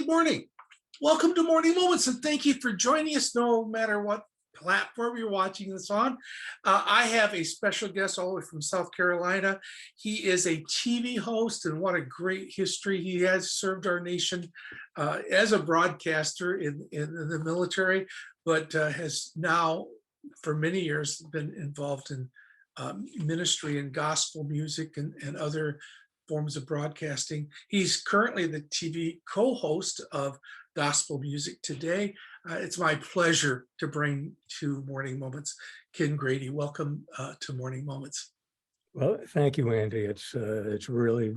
morning. Welcome to Morning Moments, and thank you for joining us no matter what platform you're watching this on. I have a special guest all the way from South Carolina. He is a TV host, and what a great history. He has served our nation as a broadcaster in the military, but has now for many years been involved in ministry and gospel music and other forms of broadcasting. He's currently the TV co-host of Gospel Music Today. It's my pleasure to bring to Morning Moments Ken Grady. Welcome to Morning Moments. Well, thank you, Andy. It's really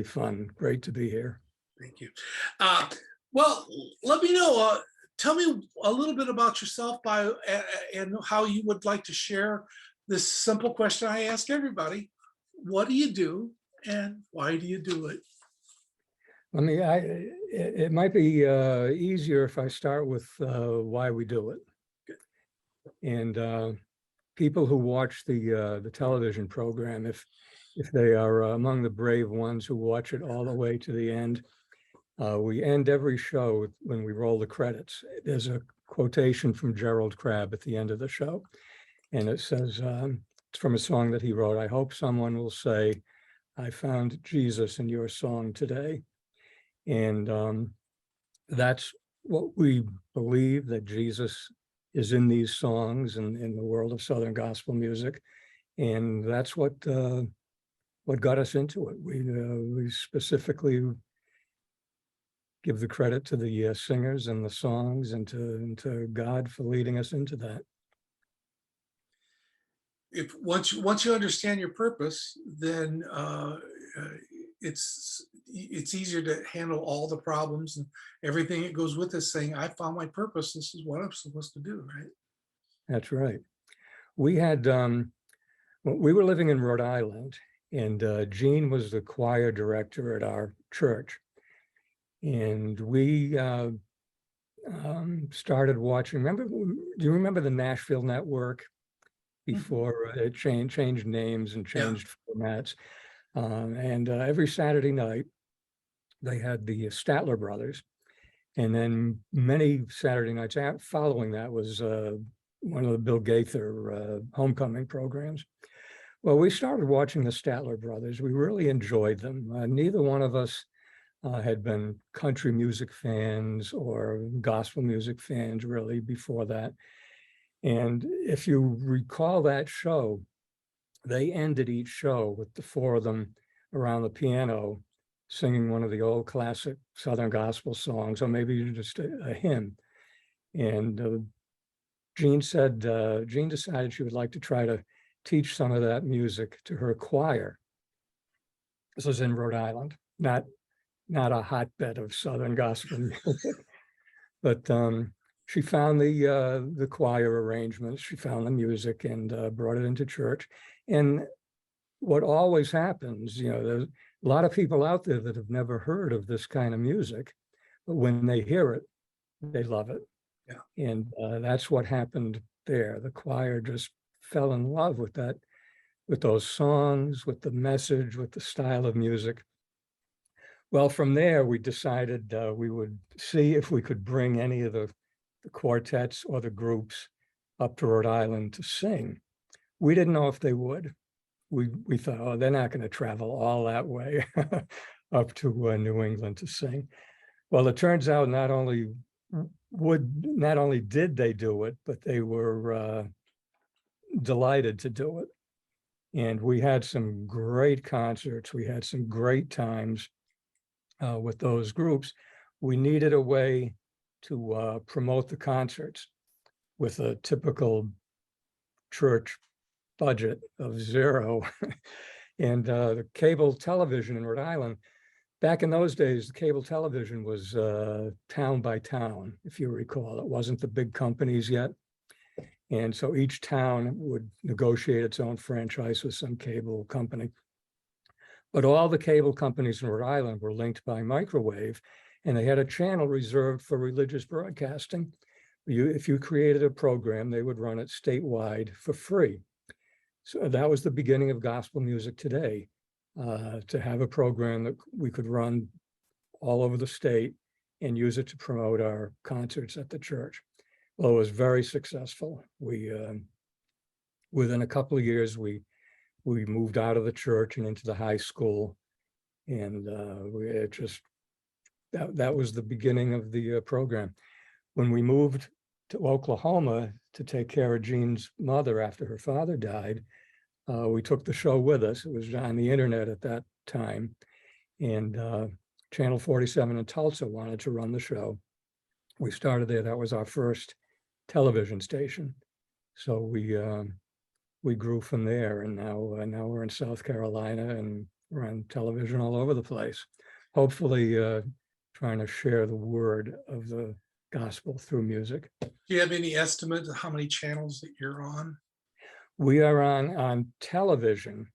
fun. Great to be here. Thank you. Well, let me know. Tell me a little bit about yourself and how you would like to share this simple question I ask everybody. What do you do and why do you do it? It might be easier if I start with why we do it. Good. And people who watch the television program, if they are among the brave ones who watch it all the way to the end, we end every show when we roll the credits. There's a quotation from Gerald Crabb at the end of the show, and it says, it's from a song that he wrote, "I hope someone will say, I found Jesus in your song today." And that's what we believe, that Jesus is in these songs and in the world of Southern gospel music. And that's what got us into it. We specifically give the credit to the singers and the songs and to God for leading us into that. If once you understand your purpose, then it's easier to handle all the problems and everything that goes with this, saying, I found my purpose. This is what I'm supposed to do, right? That's right. We had, we were living in Rhode Island, and Jean was the choir director at our church. And we started watching, do you remember the Nashville Network? Before it changed names and changed formats. And every Saturday night, they had the Statler brothers. And then many Saturday nights following that was one of the Bill Gaither homecoming programs. Well, we started watching the Statler brothers. We really enjoyed them. Neither one of us had been country music fans or gospel music fans really before that. And if you recall that show, they ended each show with the four of them around the piano singing one of the old classic Southern gospel songs, or maybe just a hymn. And Jean decided she would like to try to teach some of that music to her choir. This was in Rhode Island, not a hotbed of Southern gospel music, but she found the choir arrangements, she found the music, and brought it into church. And what always happens, there's a lot of people out there that have never heard of this kind of music, but when they hear it, they love it. Yeah. And that's what happened there. The choir just fell in love with that, with those songs, with the message, with the style of music. Well, from there, we decided we would see if we could bring any of the quartets or the groups up to Rhode Island to sing. We didn't know if they would. We thought, oh, they're not going to travel all that way up to New England to sing. Well, it turns out not only did they do it, but they were delighted to do it. And we had some great concerts. We had some great times with those groups. We needed a way to promote the concerts with a typical church budget of zero. And the cable television in Rhode Island, back in those days, the cable television was town by town, if you recall. It wasn't the big companies yet. And so each town would negotiate its own franchise with some cable company. But all the cable companies in Rhode Island were linked by microwave, and they had a channel reserved for religious broadcasting. If you created a program, they would run it statewide for free. So that was the beginning of Gospel Music Today, to have a program that we could run all over the state and use it to promote our concerts at the church. Well, it was very successful. We, within a couple of years, we moved out of the church and into the high school. And that was the beginning of the program. When we moved to Oklahoma to take care of Jean's mother after her father died, we took the show with us. It was on the internet at that time. And Channel 47 in Tulsa wanted to run the show. We started there. That was our first television station. So we grew from there, and now we're in South Carolina, and we're on television all over the place. Hopefully trying to share the word of the gospel through music. Do you have any estimate of how many channels that you're on? We are on television,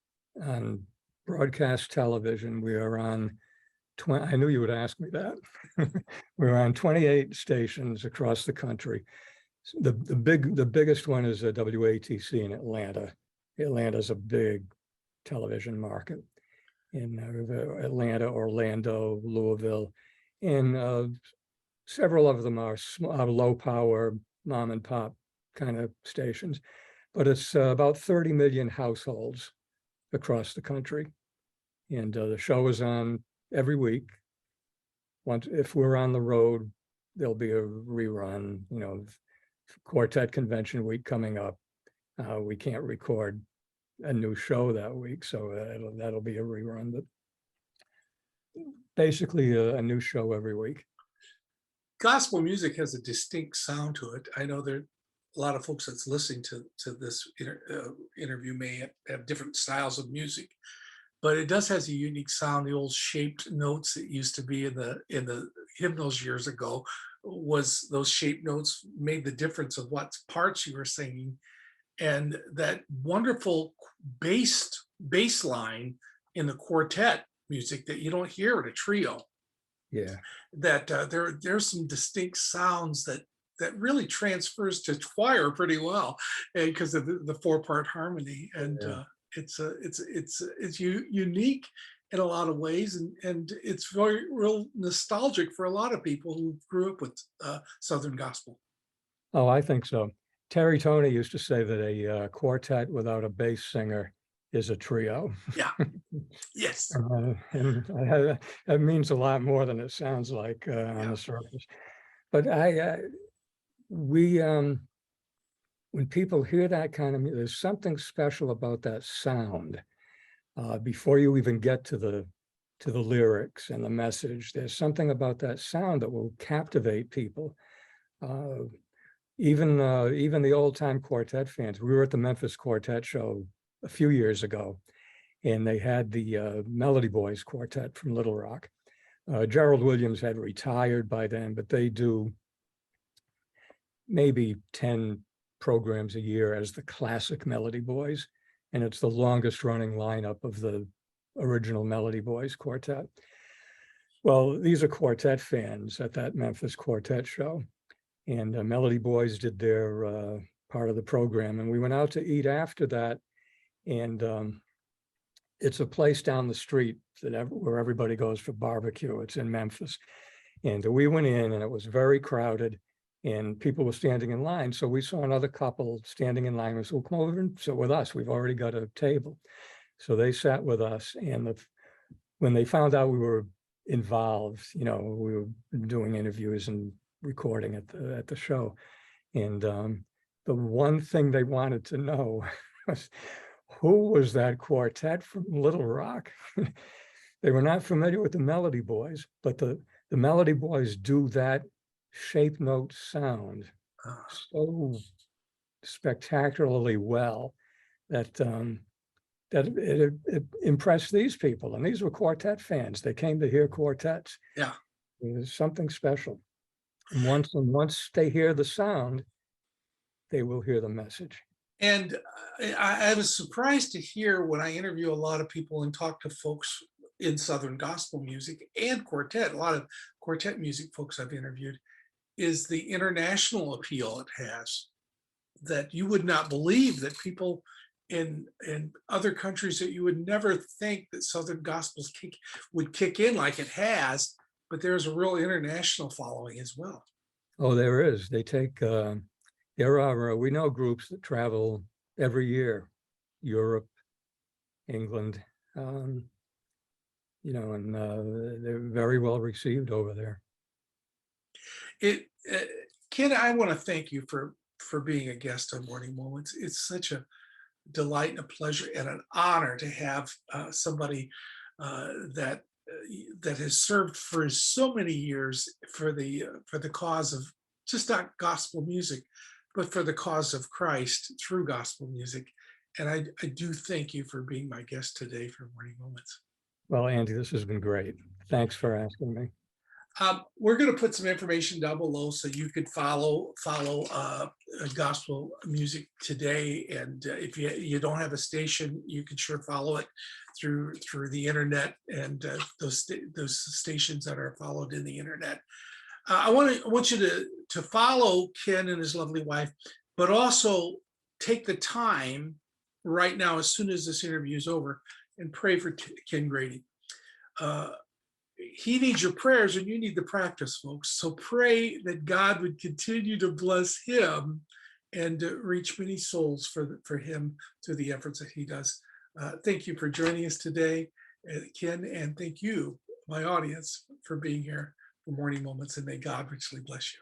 on broadcast television. We are on 20, I knew you would ask me that. We're on 28 stations across the country. The biggest one is a WATC in Atlanta. Atlanta's a big television market. In Atlanta, Orlando, Louisville, and several of them are low power, mom and pop kind of stations. But it's about 30 million households across the country. And the show is on every week. If we're on the road, there'll be a rerun, quartet convention week coming up. We can't record a new show that week, so that'll be a rerun, but basically a new show every week. Gospel music has a distinct sound to it. I know there are a lot of folks that's listening to this interview may have different styles of music, but it does has a unique sound. The old shaped notes that used to be in the hymnals years ago, was those shaped notes made the difference of what parts you were singing, and that wonderful bass line in the quartet music that you don't hear in a trio. Yeah, that there's some distinct sounds that really transfers to choir pretty well, and because of the 4-part harmony, and yeah. it's unique in a lot of ways, and it's real nostalgic for a lot of people who grew up with Southern gospel. Oh, I think so. Terry Tony used to say that a quartet without a bass singer is a trio. Yeah. Yes. And that means a lot more than it sounds like on the surface. But when people hear that kind of music, there's something special about that sound. Before you even get to the lyrics and the message, there's something about that sound that will captivate people. Even the old time quartet fans. We were at the Memphis Quartet show a few years ago, and they had the Melody Boys Quartet from Little Rock. Gerald Williams had retired by then, but they do maybe 10 programs a year as the classic Melody Boys, and it's the longest running lineup of the original Melody Boys Quartet. Well, these are quartet fans at that Memphis Quartet show, and Melody Boys did their part of the program, and we went out to eat after that, and it's a place down the street where everybody goes for barbecue. It's in Memphis, and we went in, and it was very crowded, and people were standing in line. So we saw another couple standing in line. We said, well, come over and sit with us. We've already got a table. So they sat with us, and when they found out we were involved, we were doing interviews and recording at the show, and the one thing they wanted to know was, who was that quartet from Little Rock? They were not familiar with the Melody Boys, but the Melody Boys do that shape note sound so spectacularly well that it impressed these people. And these were quartet fans. They came to hear quartets. Yeah. It was something special. And once they hear the sound, they will hear the message. And I was surprised to hear, when I interview a lot of people and talk to folks in Southern gospel music and quartet, a lot of quartet music folks I've interviewed, is the international appeal it has, that you would not believe that people in other countries that you would never think that Southern gospels would kick in like it has, but there's a real international following as well. Oh, there is. They take, there are, we know groups that travel every year, Europe, England, you know, and they're very well received over there. Ken, I want to thank you for being a guest on Morning Moments. It's such a delight and a pleasure and an honor to have somebody that that has served for so many years for the cause of just not gospel music, but for the cause of Christ through gospel music. And I do thank you for being my guest today for Morning Moments. Well, Andy, this has been great. Thanks for asking me. We're going to put some information down below so you could follow gospel music today. And if you don't have a station, you can sure follow it through the internet and those stations that are followed in the internet. I want you to follow Ken and his lovely wife, but also take the time right now, as soon as this interview is over, and pray for Ken Grady. He needs your prayers and you need the practice, folks. So pray that God would continue to bless him and reach many souls for him through the efforts that he does. Thank you for joining us today, Ken, and thank you, my audience, for being here for Morning Moments, and may God richly bless you.